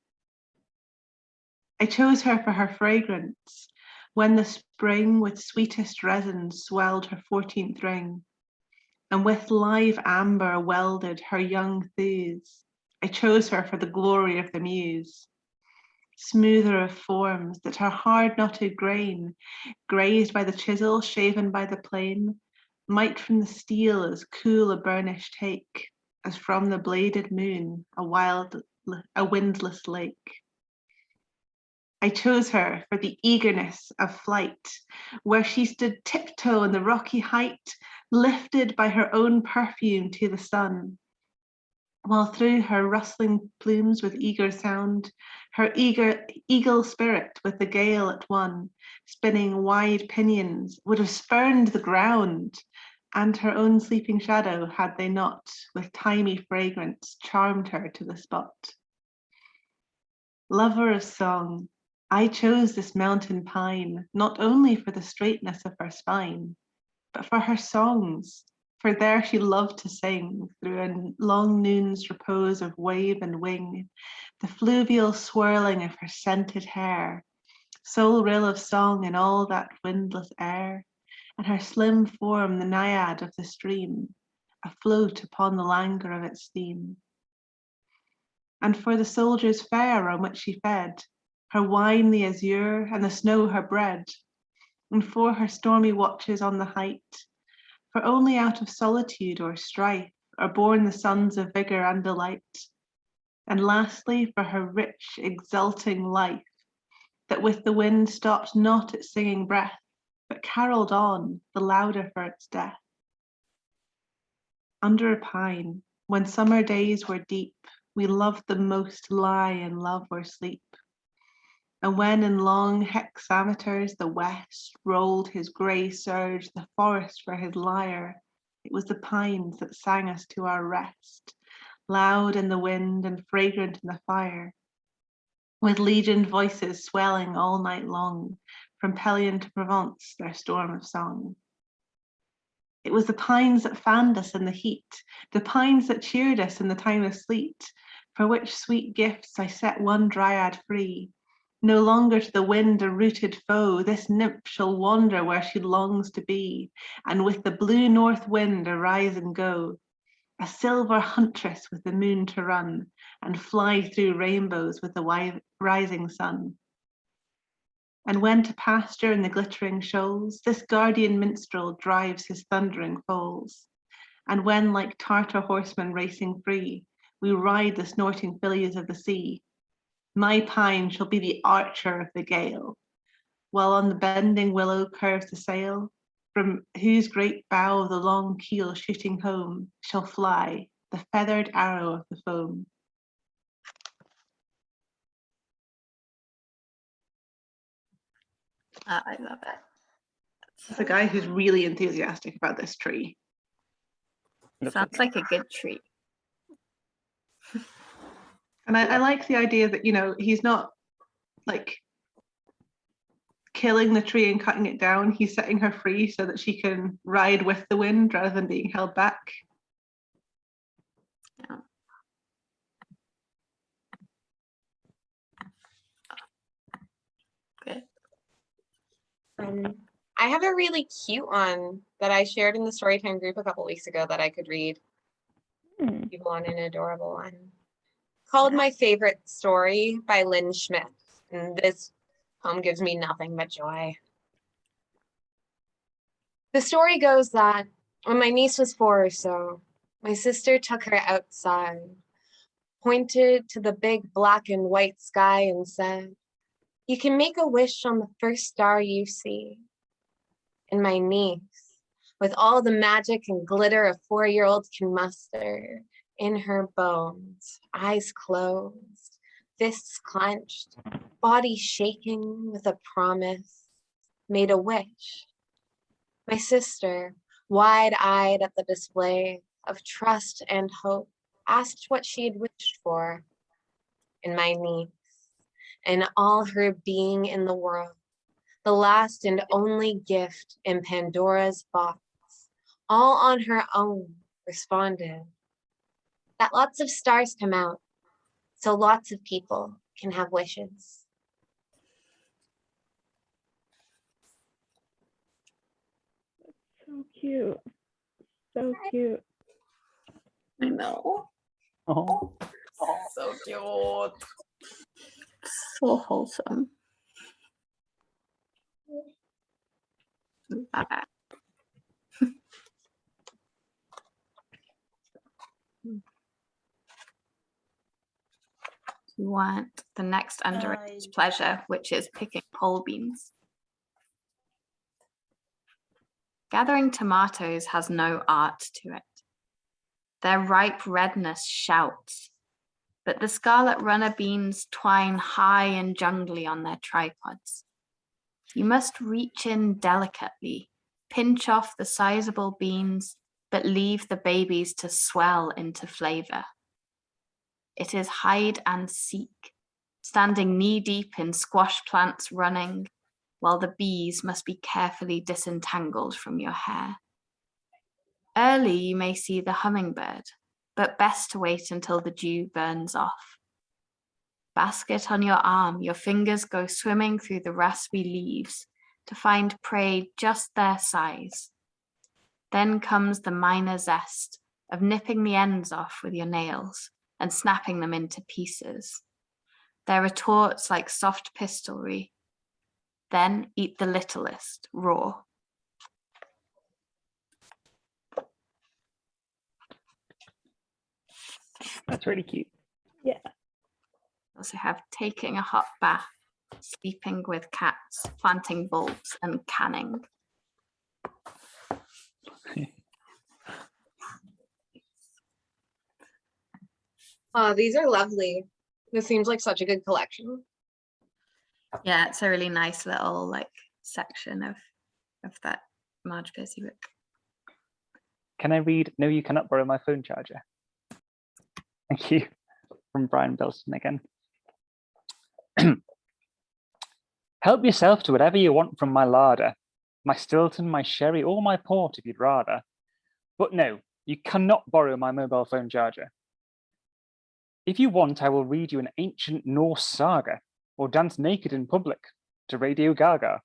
I chose her for her fragrance, when the spring with sweetest resin swelled her 14th ring, and with live amber welded her young thews. I chose her for the glory of the muse, smoother of forms that her hard knotted grain, grazed by the chisel, shaven by the plane, might from the steel as cool a burnish take, as from the bladed moon a windless lake. I chose her for the eagerness of flight, where she stood tiptoe on the rocky height, lifted by her own perfume to the sun, while through her rustling plumes with eager sound, her eagle spirit with the gale at one, spinning wide pinions, would have spurned the ground, and her own sleeping shadow, had they not, with thymy fragrance, charmed her to the spot. Lover of song, I chose this mountain pine, not only for the straightness of her spine, but for her songs, for there she loved to sing, through a long noon's repose of wave and wing, the fluvial swirling of her scented hair, sole rill of song in all that windless air, and her slim form the naiad of the stream, afloat upon the languor of its theme. And for the soldiers' fare on which she fed, her wine the azure and the snow her bread, and for her stormy watches on the height, for only out of solitude or strife are born the sons of vigour and delight, and lastly for her rich exulting life, that with the wind stopped not its singing breath, but carolled on, the louder for its death. Under a pine, when summer days were deep, we loved the most lie in love or sleep. And when in long hexameters the west rolled his grey surge, the forest for his lyre, it was the pines that sang us to our rest, loud in the wind and fragrant in the fire, with legioned voices swelling all night long, from Pelion to Provence, their storm of song. It was the pines that fanned us in the heat, the pines that cheered us in the time of sleet, for which sweet gifts I set one dryad free. No longer to the wind a rooted foe, this nymph shall wander where she longs to be, and with the blue north wind arise and go, a silver huntress with the moon to run, and fly through rainbows with the rising sun. And when to pasture in the glittering shoals, this guardian minstrel drives his thundering foals. And when, like Tartar horsemen racing free, we ride the snorting fillies of the sea, my pine shall be the archer of the gale, while on the bending willow curves the sail, from whose great bow the long keel shooting home shall fly the feathered arrow of the foam. I love it. It's a guy who's really enthusiastic about this tree. Sounds like a good treat. And I like the idea that, you know, he's not like killing the tree and cutting it down. He's setting her free so that she can ride with the wind rather than being held back. Yeah. Good. I have a really cute one that I shared in the Storytime group a couple weeks ago that I could read. You want an adorable one. Called My Favorite Story by Lynn Schmidt. And this poem gives me nothing but joy. The story goes that when my niece was 4 or so, my sister took her outside, pointed to the big black and white sky and said, "You can make a wish on the first star you see." And my niece, with all the magic and glitter a 4-year-old can muster, in her bones, eyes closed, fists clenched, body shaking with a promise, made a wish. My sister, wide-eyed at the display of trust and hope, asked what she had wished for. And my niece, and all her being in the world, the last and only gift in Pandora's box, all on her own, responded that lots of stars come out, so lots of people can have wishes. So cute. So cute. I know. Oh, So cute. So wholesome. Love it. You want the next underrated pleasure, which is picking pole beans. Gathering tomatoes has no art to it. Their ripe redness shouts, but the scarlet runner beans twine high and jungly on their tripods. You must reach in delicately, pinch off the sizable beans, but leave the babies to swell into flavor. It is hide and seek, standing knee-deep in squash plants running, while the bees must be carefully disentangled from your hair. Early you may see the hummingbird, but best to wait until the dew burns off. Basket on your arm, your fingers go swimming through the raspy leaves to find prey just their size. Then comes the minor zest of nipping the ends off with your nails and snapping them into pieces. Their retorts like soft pistolry. Then eat the littlest, raw. that's really cute. Yeah. Also have taking a hot bath, sleeping with cats, planting bulbs, and canning. These are lovely. This seems like such a good collection. Yeah, it's a really nice little like section of that Marge Piercy book. Can I read No, You Cannot Borrow My Phone Charger? Thank you. From Brian Bilston again. Help yourself to whatever you want from my larder, my Stilton, my sherry, or my port if you'd rather. But no, you cannot borrow my mobile phone charger. If you want, I will read you an ancient Norse saga or dance naked in public to Radio Gaga.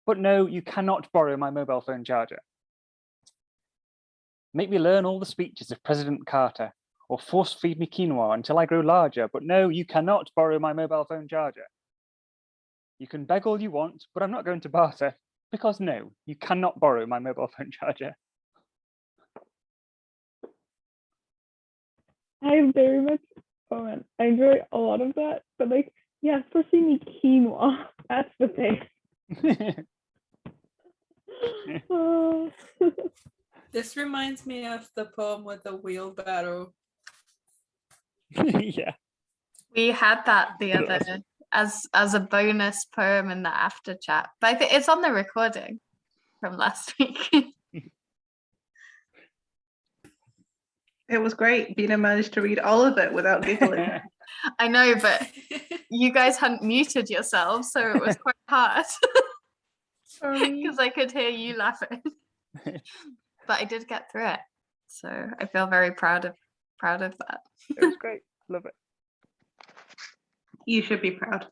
But no, you cannot borrow my mobile phone charger. Make me learn all the speeches of President Carter or force feed me quinoa until I grow larger. But no, you cannot borrow my mobile phone charger. You can beg all you want, but I'm not going to barter, because no, you cannot borrow my mobile phone charger. I very much, oh man, I enjoy a lot of that, but like, yeah, porcini quinoa, that's the thing. Oh. This reminds me of the poem with the wheelbarrow. Yeah. We had that the Did it other last as a bonus poem in the after chat, but I think it's on the recording from last week. It was great. Bina managed to read all of it without giggling. I know, but you guys hadn't muted yourselves, so it was quite hard Sorry. because I could hear you laughing. But I did get through it, so I feel very proud of that. It was great. Love it. You should be proud.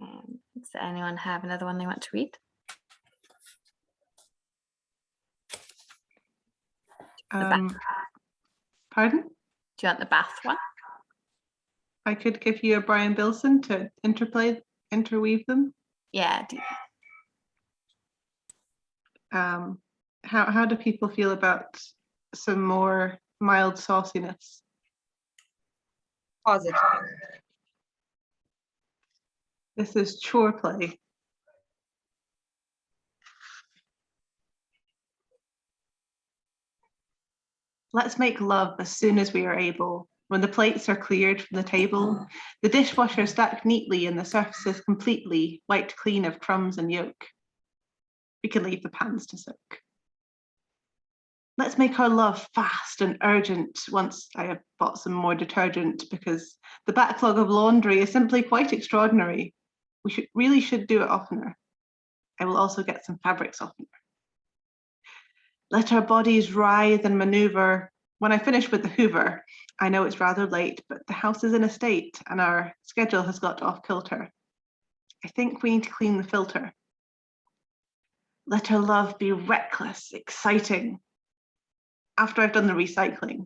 Does anyone have another one they want to read? Pardon? Do you want the bath one? I could give you a Brian Bilson to interweave them. Yeah. How do people feel about some more mild sauciness? Positive. This is chore play. Let's make love as soon as we are able. When the plates are cleared from the table, the dishwasher stacked neatly and the surfaces completely wiped clean of crumbs and yolk. We can leave the pans to soak. Let's make our love fast and urgent once I have bought some more detergent, because the backlog of laundry is simply quite extraordinary. We really should do it oftener. I will also get some fabric softener. Let our bodies writhe and maneuver. When I finish with the Hoover, I know it's rather late, but the house is in a state and our schedule has got off kilter. I think we need to clean the filter. Let our love be reckless, exciting. After I've done the recycling,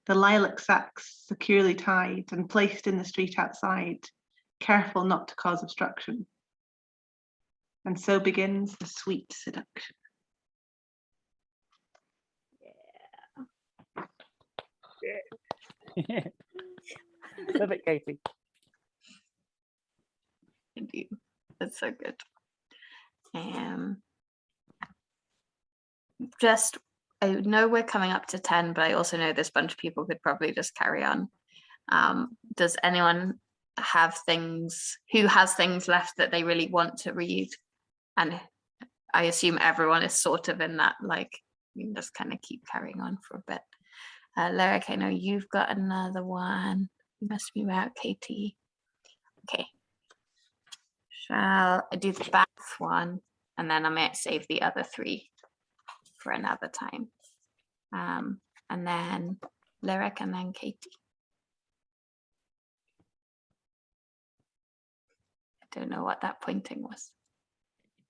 the lilac sacks securely tied and placed in the street outside, careful not to cause obstruction. And so begins the sweet seduction. Love it, Katie. Indeed, that's so good. Just, I know we're coming up to 10, but I also know this bunch of people could probably just carry on. Does anyone have things, who has things left that they really want to read? And I assume everyone is sort of in that, like, you can just kind of keep carrying on for a bit. Lyric, I know you've got another one. You must be about Katie. Okay. Shall I do the bath one? And then I might save the other three for another time. And then Lyric and then Katie. I don't know what that pointing was.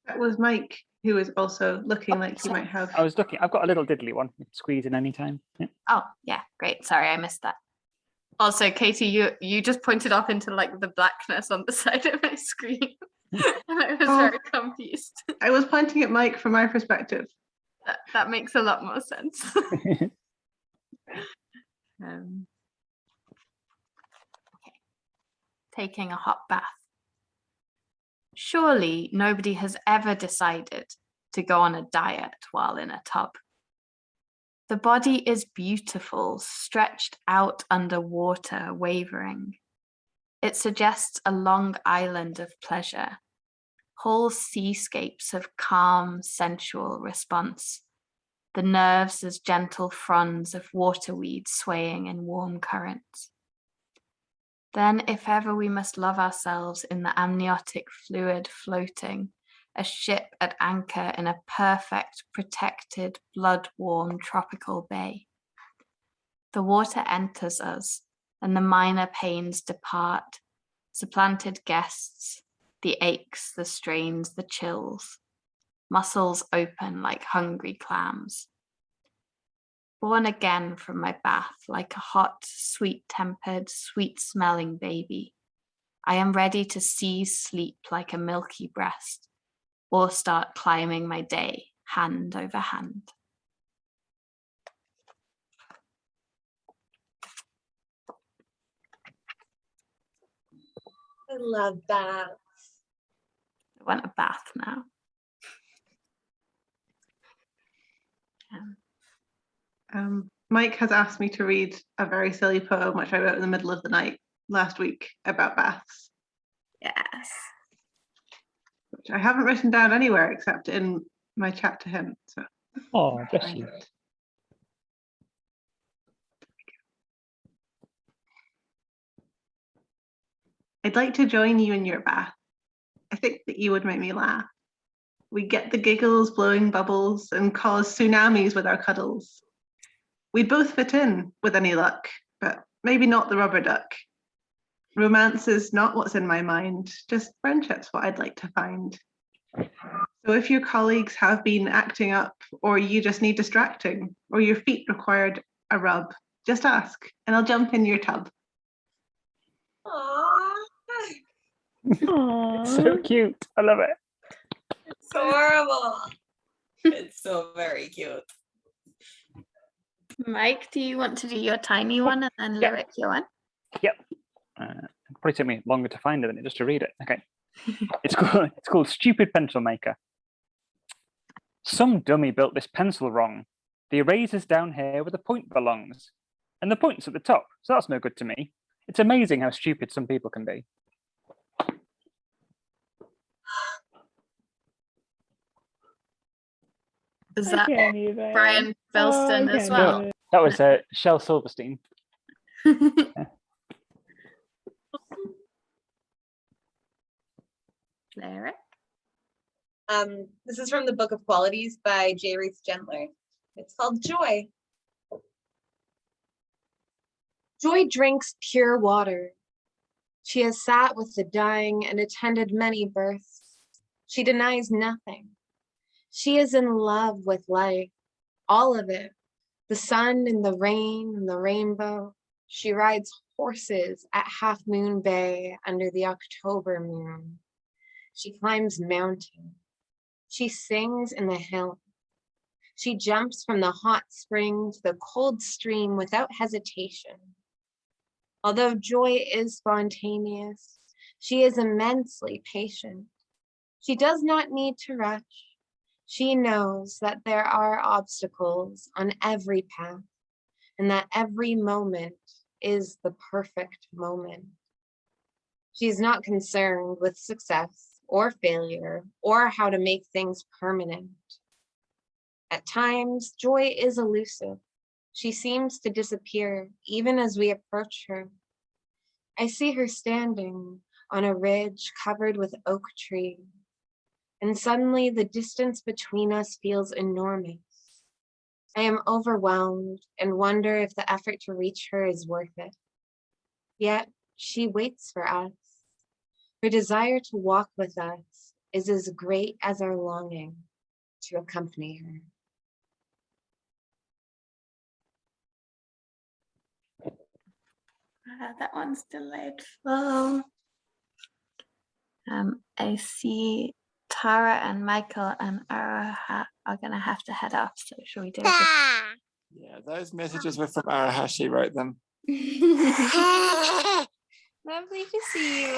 That was Mike, who is also looking like he might have. I was looking. I've got a little diddly one. Squeeze in any time. Yeah. Oh, yeah, great. Sorry, I missed that. Also, Katie, you just pointed off into like the blackness on the side of my screen. And I was very confused. I was pointing at Mike from my perspective. That makes a lot more sense. Okay. Taking a hot bath. Surely nobody has ever decided to go on a diet while in a tub. The body is beautiful, stretched out under water, wavering. It suggests a long island of pleasure, whole seascapes of calm, sensual response, the nerves as gentle fronds of waterweed swaying in warm currents. Then, if ever we must love ourselves in the amniotic fluid floating, a ship at anchor in a perfect, protected, blood-warm tropical bay. The water enters us, and the minor pains depart, supplanted guests, the aches, the strains, the chills, muscles open like hungry clams. born again from my bath like a hot, sweet-tempered, sweet-smelling baby. I am ready to seize sleep like a milky breast, or start climbing my day hand over hand. I love that. I want a bath now. Mike has asked me to read a very silly poem which I wrote in the middle of the night last week about baths, Yes. which I haven't written down anywhere except in my chat to him. So Oh, bless you. I'd like to join you in your bath. I think that you would make me laugh. We get the giggles, blowing bubbles, and cause tsunamis with our cuddles. We'd both fit in with any luck, but maybe not the rubber duck. Romance is not what's in my mind, just friendship's what I'd like to find. So if your colleagues have been acting up, or you just need distracting, or your feet required a rub, just ask, and I'll jump in your tub. Aww. Aww. So cute. I love it. It's adorable. It's so very cute. Mike, do you want to do your tiny one and then Yeah. lyric your one? Yep. It'll probably take me longer to find it than it just to read it. Okay. It's called Stupid Pencil Maker. Some dummy built this pencil wrong. The eraser's down here where the point belongs. And the point's at the top, so that's no good to me. It's amazing how stupid some people can be. Is I that can't even. Brian Bilston I as can't well? even. That was Shel Silverstein. Lyric? This is from the Book of Qualities by J. Ruth Gentler. It's called Joy. Joy drinks pure water. She has sat with the dying and attended many births. She denies nothing. She is in love with life, all of it. The sun and the rain and the rainbow. She rides horses at Half Moon Bay under the October moon. She climbs mountains. She sings in the hill. She jumps from the hot spring to the cold stream without hesitation. Although joy is spontaneous, she is immensely patient. She does not need to rush. She knows that there are obstacles on every path and that every moment is the perfect moment. She is not concerned with success or failure or how to make things permanent. At times, joy is elusive. She seems to disappear even as we approach her. I see her standing on a ridge covered with oak trees, and suddenly the distance between us feels enormous. I am overwhelmed and wonder if the effort to reach her is worth it. Yet she waits for us. Her desire to walk with us is as great as our longing to accompany her. That one's delightful. I see Tara and Michael and Araha are going to have to head off, so shall we do it? Yeah, those messages were from Araha. She wrote them. Lovely to see you.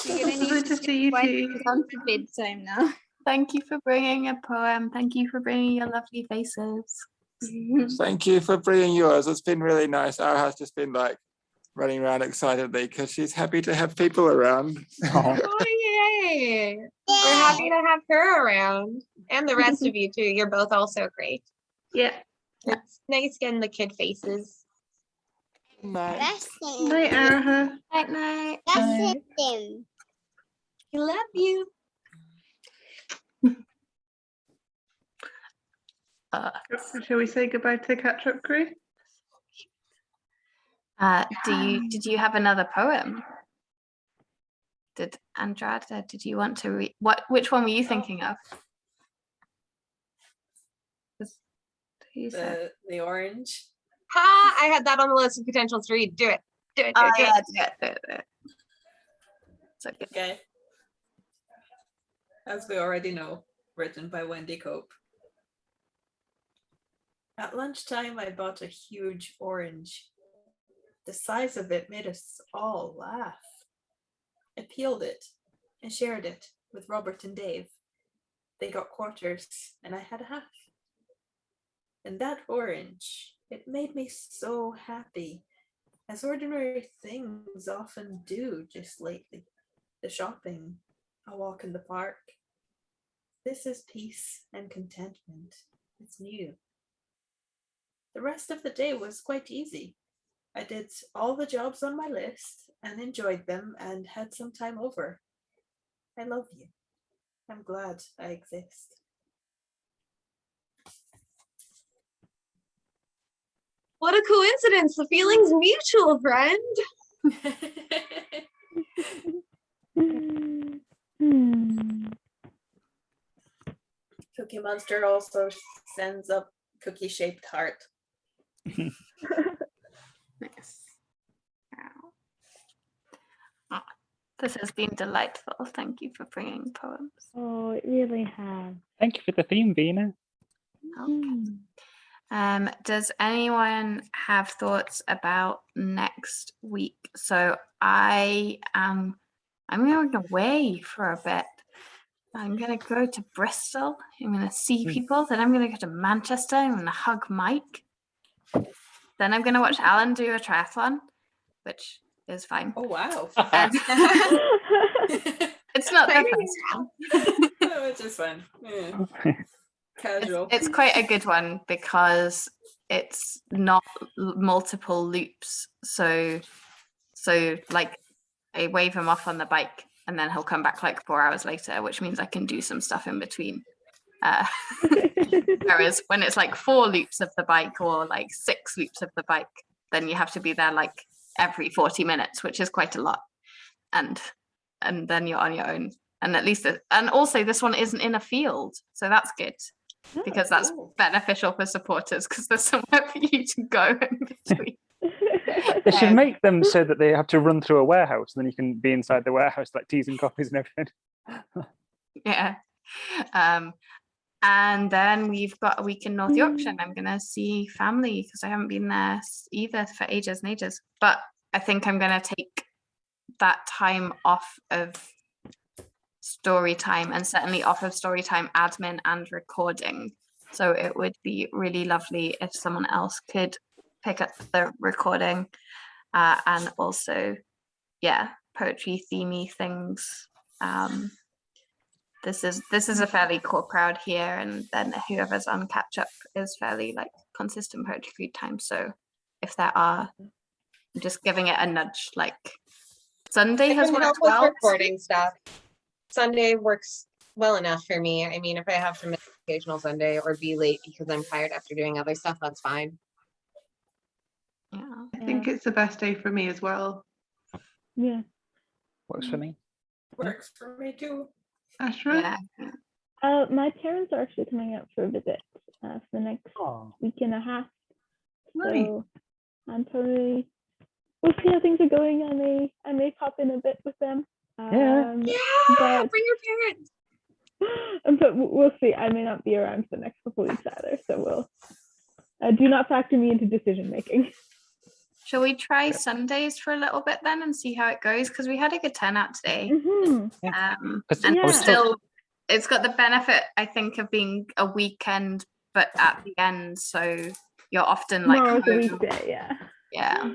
You're gonna Lovely need to see you wind too. it down to bedtime now. Thank you for bringing a poem. Thank you for bringing your lovely faces. Thank you for bringing yours. It's been really nice. Araha's just been like running around excitedly because she's happy to have people around. Oh, Oh, yay! We're happy to have her around. And the rest of you too. You're both also great. Yeah. It's nice getting the kid faces. Nice. Night, Araha. Night night. That's him. We love you. Shall we say goodbye to Catch Up Crew? Did you have another poem? Did Andrada, did you want to read which one were you thinking of? Who said? The orange. Ha! I had that on the list of potentials to read. Do it. Do it. Do Oh it. Do yeah, it. do it. It's okay. Okay. As we already know, written by Wendy Cope. At lunchtime, I bought a huge orange. The size of it made us all laugh. I peeled it and shared it with Robert and Dave. They got quarters and I had a half. And that orange, it made me so happy, as ordinary things often do just lately. The shopping, a walk in the park. This is peace and contentment. It's new. The rest of the day was quite easy. I did all the jobs on my list and enjoyed them and had some time over. I love you. I'm glad I exist. What a coincidence. The feeling's mutual, friend. Cookie Monster also sends up cookie-shaped heart. Nice. Wow. This has been delightful. Thank you for bringing poems. Oh, it really has. Thank you for the theme, Vina. Does anyone have thoughts about next week? So I'm going away for a bit. I'm gonna go to Bristol. I'm gonna see people. Then I'm gonna go to Manchester. I'm gonna hug Mike. Then I'm gonna watch Alan do a triathlon, which is fine. Oh, wow. And it's not the first one. Oh, it's just fun. Yeah. Casual. It's quite a good one because it's not multiple loops. So like I wave him off on the bike and then he'll come back like 4 hours later, which means I can do some stuff in between. Whereas when it's like 4 loops of the bike or like 6 loops of the bike, then you have to be there like every 40 minutes, which is quite a lot. And then you're on your own. And at least, and also this one isn't in a field. So that's good. Because that's beneficial for supporters because there's somewhere for you to go in between. They should make them so that they have to run through a warehouse, and then you can be inside the warehouse like teas and coffees and everything. Yeah. And then we've got a week in North Yorkshire and I'm gonna see family because I haven't been there either for ages and ages. But I think I'm gonna take that time off of Storytime and certainly off of Storytime admin and recording. So it would be really lovely if someone else could pick up the recording and also, yeah, poetry themey things. This is a fairly core crowd here, and then whoever's on catch up is fairly like consistent poetry read time. So if there are, I'm just giving it a nudge. Like Sunday I has can help worked with well. recording stuff. Sunday works well enough for me. I mean, if I have to miss occasional Sunday or be late because I'm tired after doing other stuff, that's fine. Yeah. I think it's the best day for me as well. Yeah. Works for me. Works for me too. Ashra? Yeah. My parents are actually coming out for a visit for the next week and a half. So I'm probably, we'll see how things are going. I may pop in a bit with them. Yeah, bring your parents. But we'll see. I may not be around for the next couple weeks either. So we'll do not factor me into decision making. Shall we try Sundays for a little bit then and see how it goes? Because we had a good turnout today. And still, it's got the benefit, I think, of being a weekend, but at the end, so you're often like Tomorrow's a home. weekday, Yeah.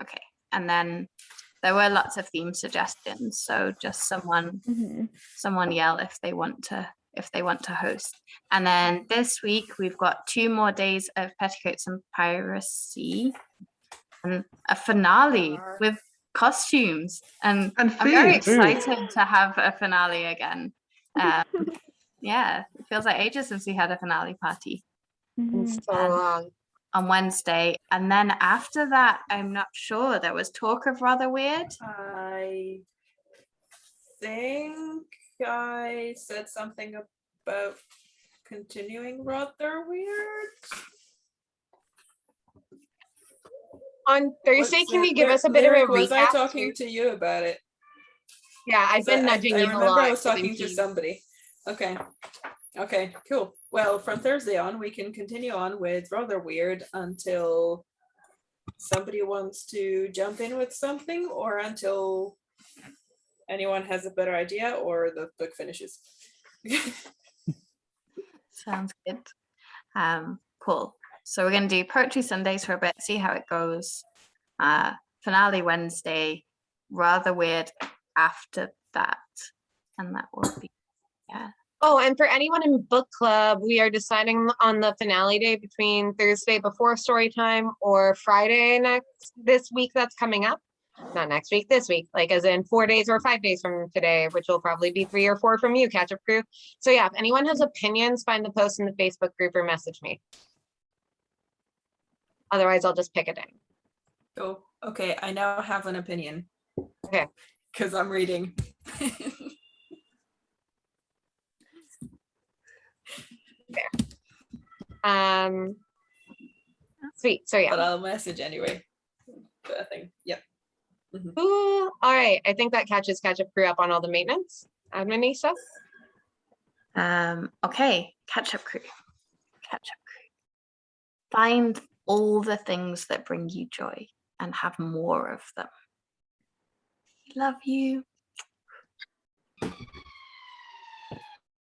Okay. And then there were lots of theme suggestions. So just someone yell if they want to host. And then this week we've got 2 more days of Petticoats and Piracy and a finale with costumes. And I'm very excited to have a finale again. Yeah, it feels like ages since we had a finale party. So long. On Wednesday, and then after that I'm not sure. There was talk of Rather Weird. I think I said something about continuing Rather Weird? On Thursday, What's can it- you give Lyric- us a bit of a Lyric, was I recap? talking to you about it? Yeah, I've been nudging I you a remember lot. I was talking to giving somebody. Okay. Okay, cool. Well, from Thursday on, we can continue on with Rather Weird until somebody wants to jump in with something, or until anyone has a better idea, or the book finishes. Sounds good. Cool. So we're going to do Poetry Sundays for a bit, see how it goes. Finale Wednesday, Rather Weird after that. And that will be, yeah. Oh, and for anyone in book club, we are deciding on the finale day between Thursday before story time or Friday this week that's coming up. Not next week, this week, like as in 4 days or 5 days from today, which will probably be 3 or 4 from you, Catch Up Crew. So yeah, if anyone has opinions, find the post in the Facebook group or message me. Otherwise, I'll just pick a day. Oh, okay. I now have an opinion. Okay. Because I'm reading. Sweet. So yeah. But I'll message anyway. But I think, yep. Mhm. Ooh, all right. I think that catches Catch Up Crew up on all the maintenance admin stuff. Okay, Catch Up Crew. Catch Up Crew. Find all the things that bring you joy and have more of them. We love you.